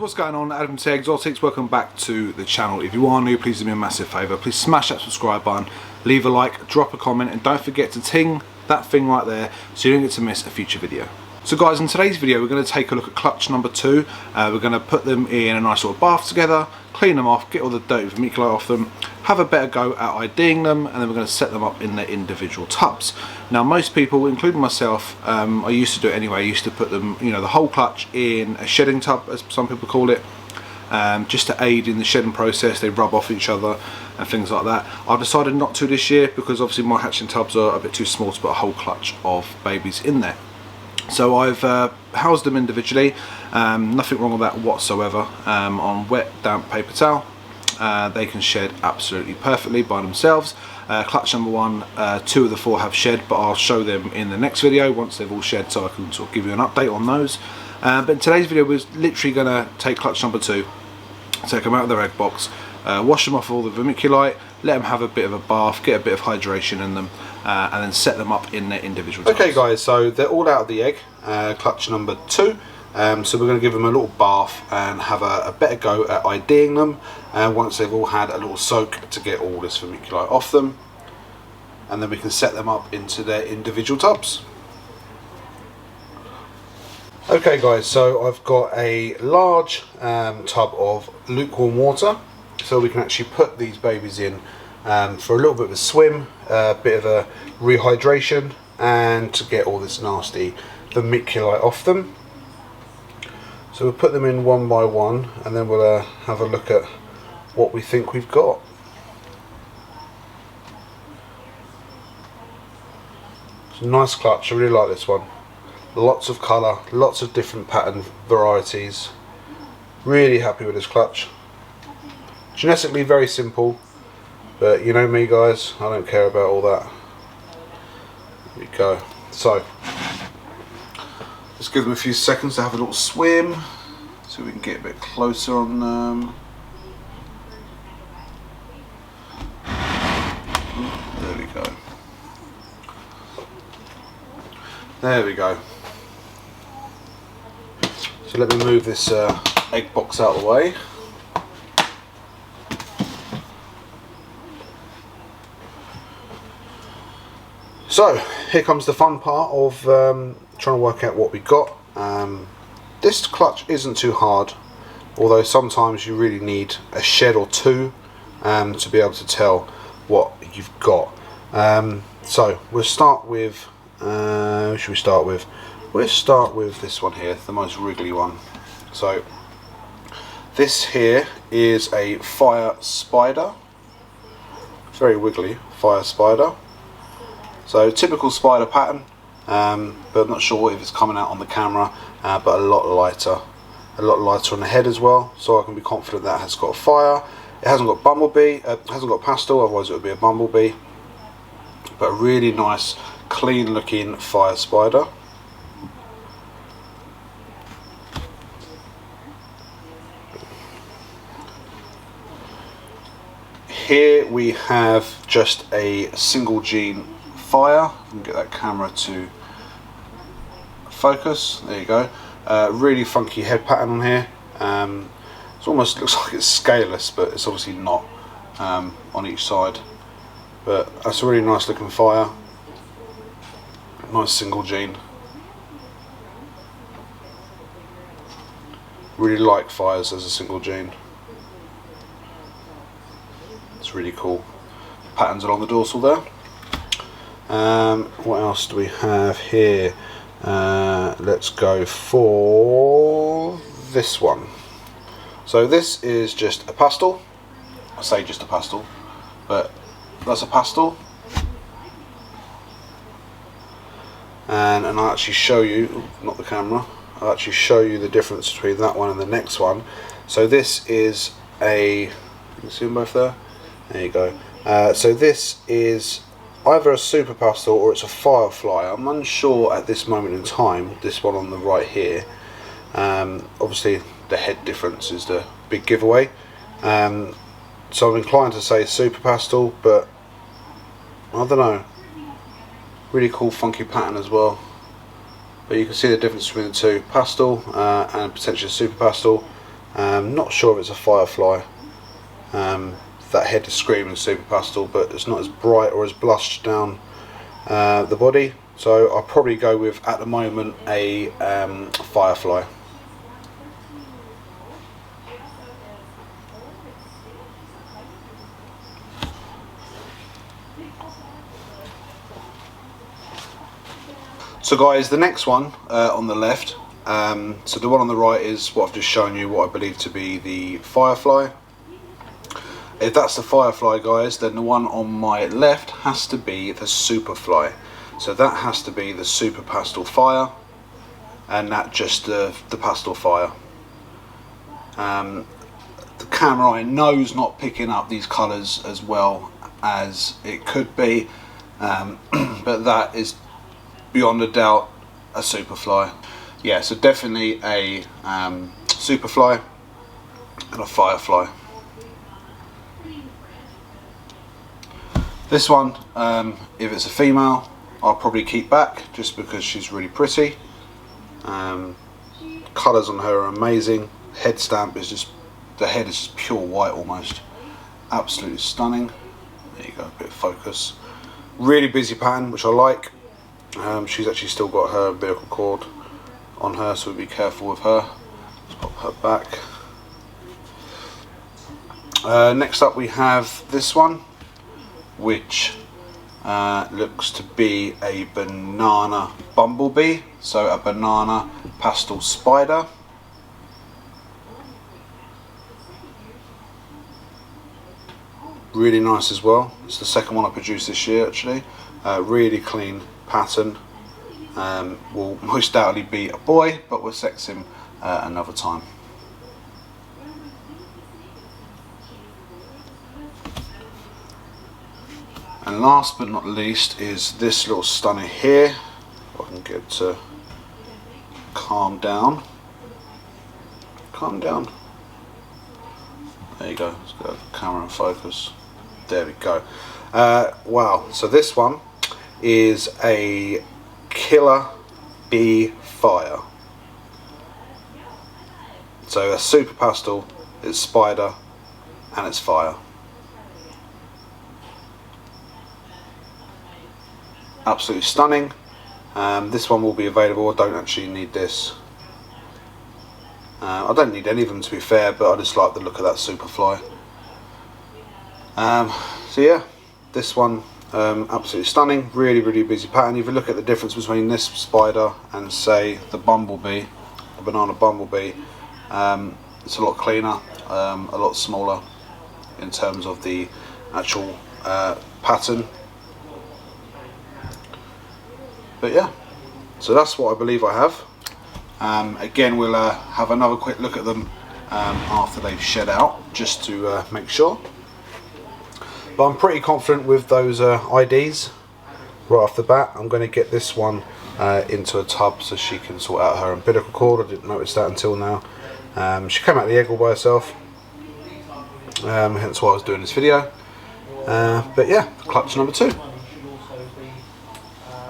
what's going on? Adam T Exotics, welcome back to the channel. If you are new, please do me a massive favour. Please smash that subscribe button, leave a like, drop a comment, and don't forget to ting that thing right there so you don't get to miss a future video. So guys, in today's video we're going to take a look at clutch number 2. We're going to put them in a nice sort of bath together, clean them off, get all the dirty vermiculite off them, have a better go at IDing them, and then we're going to set them up in their individual tubs. Now most people, including myself, I used to do it anyway. I used to put them, you know, the whole clutch in a shedding tub, as some people call it, just to aid in the shedding process. They rub off each other and things like that. I've decided not to this year because obviously my hatching tubs are a bit too small to put a whole clutch of babies in there. So I've housed them individually, nothing wrong with that whatsoever, on wet damp paper towel. They can shed absolutely perfectly by themselves. Clutch number 1, 2 of the 4 have shed, but I'll show them in the next video once they've all shed, so I can sort of give you an update on those. But in today's video we're literally going to take clutch number 2, take them out of their egg box, wash them off all the vermiculite, let them have a bit of a bath, get a bit of hydration in them, and then set them up in their individual tubs. Okay guys, so they're all out of the egg, clutch number 2. So we're going to give them a little bath and have a better go at IDing them once they've all had a little soak to get all this vermiculite off them, and then we can set them up into their individual tubs. Okay guys, so I've got a large tub of lukewarm water, so we can actually put these babies in for a little bit of a swim, a bit of a rehydration, and to get all this nasty vermiculite off them. So we'll put them in one by one, and then we'll have a look at what we think we've got. It's a nice clutch, I really like this one. Lots of colour, lots of different pattern varieties. Really happy with this clutch. Genetically very simple, but you know me guys, I don't care about all that. There we go. So let's give them a few seconds to have a little swim so we can get a bit closer on them. There we go. There we go. So let me move this egg box out of the way. So here comes the fun part of trying to work out what we got. This clutch isn't too hard, although sometimes you really need a shed or two to be able to tell what you've got. So we'll start with, who should we start with? We'll start with this one here, the most wriggly one. So this here is a fire spider, very wiggly fire spider. So typical spider pattern, but I'm not sure if it's coming out on the camera, but a lot lighter on the head as well, so I can be confident that has got a fire. It hasn't got bumblebee, hasn't got pastel, otherwise it would be a bumblebee, but a really nice clean looking fire spider. Here we have just a single gene fire. I can get that camera to focus. There you go. Really funky head pattern on here. It almost looks like it's scaleless, but it's obviously not on each side. But that's a really nice looking fire. Nice single gene. Really like fires as a single gene. It's really cool. Patterns along the dorsal there. What else do we have here? Let's go for this one. So this is just a pastel. I say just a pastel, but that's a pastel. And I'll actually show you, not the camera, I'll actually show you the difference between that one and the next one. So this is a, you can see them both there? There you go. So this is either a super pastel or it's a firefly. I'm unsure at this moment in time, this one on the right here. Obviously the head difference is the big giveaway. So I'm inclined to say super pastel, but I don't know. Really cool funky pattern as well. But you can see the difference between the two, pastel and potentially super pastel. Not sure if it's a Firefly. That head is screaming super pastel, but it's not as bright or as blushed down the body, so I'll probably go with, at the moment, a Firefly. So guys, the next one on the left, so the one on the right is what I've just shown you, what I believe to be the Firefly. If that's the Firefly, guys, then the one on my left has to be the Superfly. So that has to be the Super Pastel Fire, and that just the Pastel Fire. The camera, I know, is not picking up these colours as well as it could be, but that is beyond a doubt a Superfly. Yeah, so definitely a Superfly and a Firefly. This one, if it's a female, I'll probably keep back just because she's really pretty. Colours on her are amazing. Head stamp is just, the head is just pure white almost. Absolutely stunning. There you go, a bit of focus. Really busy pattern, which I like. She's actually still got her umbilical cord on her, so we'll be careful with her. Let's pop her back. Next up we have this one, which looks to be a banana bumblebee, so a banana pastel spider. Really nice as well. It's the second one I produced this year actually. Really clean pattern. Will most doubtedly be a boy, but we'll sex him another time. And last but not least is this little stunner here. If I can get to calm down. Calm down. There you go. Let's go to the camera and focus. There we go. Wow. So this one is a Killer Bee Fire. So a super pastel, it's spider, and it's fire. Absolutely stunning. This one will be available. I don't actually need this. I don't need any of them, to be fair, but I just like the look of that Superfly. So yeah, this one absolutely stunning. Really busy pattern. If you look at the difference between this spider and say the bumblebee, the banana bumblebee, it's a lot cleaner, a lot smaller in terms of the actual pattern. But yeah, so that's what I believe I have. Again, we'll have another quick look at them after they've shed out, just to make sure. But I'm pretty confident with those IDs right off the bat. I'm going to get this one into a tub so she can sort out her umbilical cord. I didn't notice that until now. She came out of the egg all by herself, hence why I was doing this video. But yeah, clutch number 2.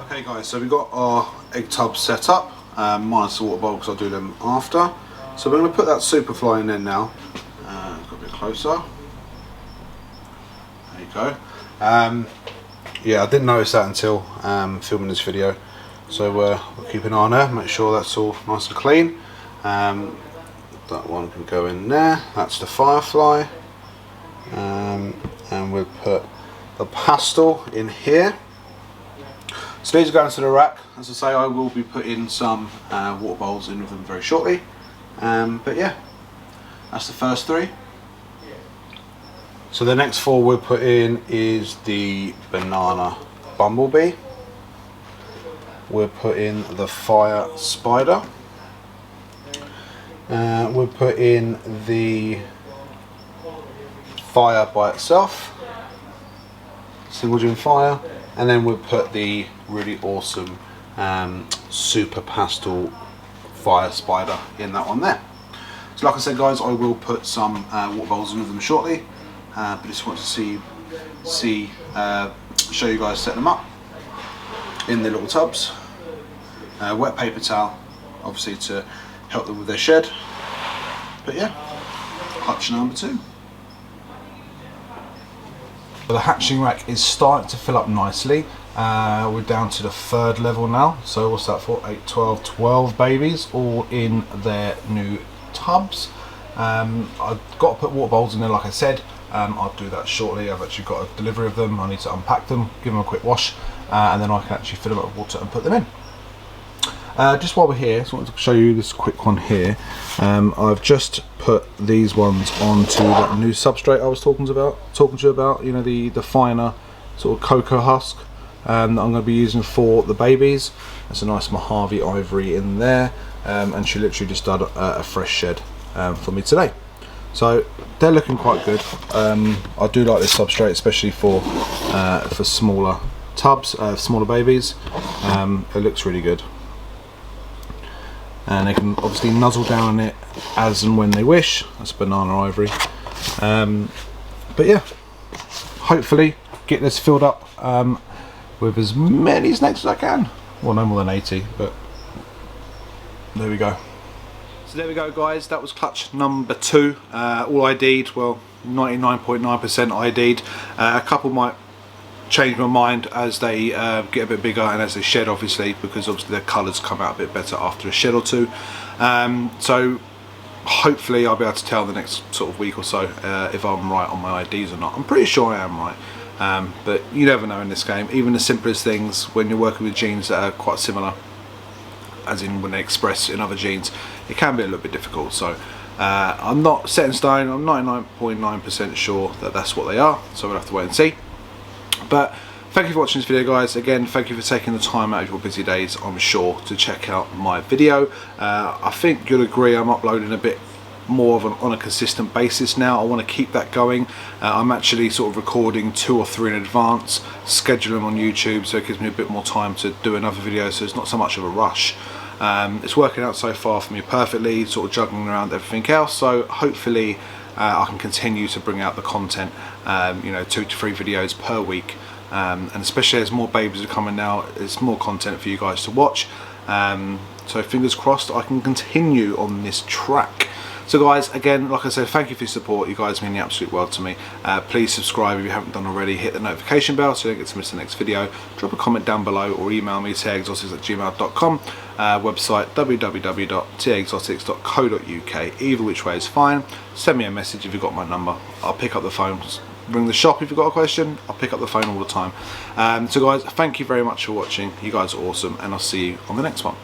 Okay guys, so we've got our egg tub set up, minus the water bowl because I'll do them after. So we're going to put that Superfly in there now. Got a bit closer. There you go. Yeah, I didn't notice that until filming this video. So we'll keep an eye on her, make sure that's all nice and clean. That one can go in there. That's the Firefly. And we'll put the pastel in here. So these are going to the rack. As I say, I will be putting some water bowls in with them very shortly. But yeah, that's the first 3. So the next 4 we'll put in is the banana bumblebee. We'll put in the fire spider. We'll put in the fire by itself, single gem fire, and then we'll put the really awesome super pastel fire spider in that one there. So like I said guys, I will put some water bowls in with them shortly, but just want to show you guys setting them up in the little tubs. Wet paper towel obviously to help them with their shed, but yeah. clutch number 2. The hatching rack is starting to fill up nicely. We're down to the 3rd level now, so what's that for? 8, 12 babies all in their new tubs. I've got to put water bowls in there like I said. I'll do that shortly. I've actually got a delivery of them. I need to unpack them, give them a quick wash, and then I can actually fill them up with water and put them in. Just while we're here, I just wanted to show you this quick one here. I've just put these ones onto that new substrate I was talking to you about. You know, the finer sort of cocoa husk that I'm going to be using for the babies. There's a nice Mojave ivory in there, and she literally just did a fresh shed for me today. So they're looking quite good. I do like this substrate, especially for smaller tubs, smaller babies. It looks really good. And they can obviously nuzzle down in it as and when they wish. That's banana ivory. But yeah, hopefully get this filled up with as many snakes as I can. Well, no more than 80, but there we go. So there we go, guys. That was clutch number 2. All ID'd, well, 99.9% ID'd. A couple might change my mind as they get a bit bigger and as they shed, obviously, because obviously their colours come out a bit better after a shed or two. So hopefully I'll be able to tell the next sort of week or so if I'm right on my IDs or not. I'm pretty sure I am right, but you never know in this game. Even the simplest things, when you're working with genes that are quite similar, as in when they express in other genes, it can be a little bit difficult. So I'm not set in stone. I'm 99.9% sure that that's what they are, so we'll have to wait and see. But thank you for watching this video, guys. Again, thank you for taking the time out of your busy days, I'm sure, to check out my video. I think you'll agree I'm uploading a bit more of on a consistent basis now. I want to keep that going. I'm actually sort of recording 2 or 3 in advance, schedule them on YouTube, so it gives me a bit more time to do another video, so it's not so much of a rush. It's working out so far for me perfectly, sort of juggling around everything else, so hopefully I can continue to bring out the content, you know, 2 to 3 videos per week, and especially as more babies are coming now, it's more content for you guys to watch. So fingers crossed I can continue on this track. So guys, again, like I said, thank you for your support. You guys mean the absolute world to me. Please subscribe if you haven't done already. Hit the notification bell so you don't get to miss the next video. Drop a comment down below or email me, taexotics@gmail.com. Website www.taexotics.co.uk. Either which way is fine. Send me a message if you've got my number. I'll pick up the phone. Ring the shop if you've got a question. I'll pick up the phone all the time. So guys, thank you very much for watching. You guys are awesome, and I'll see you on the next one.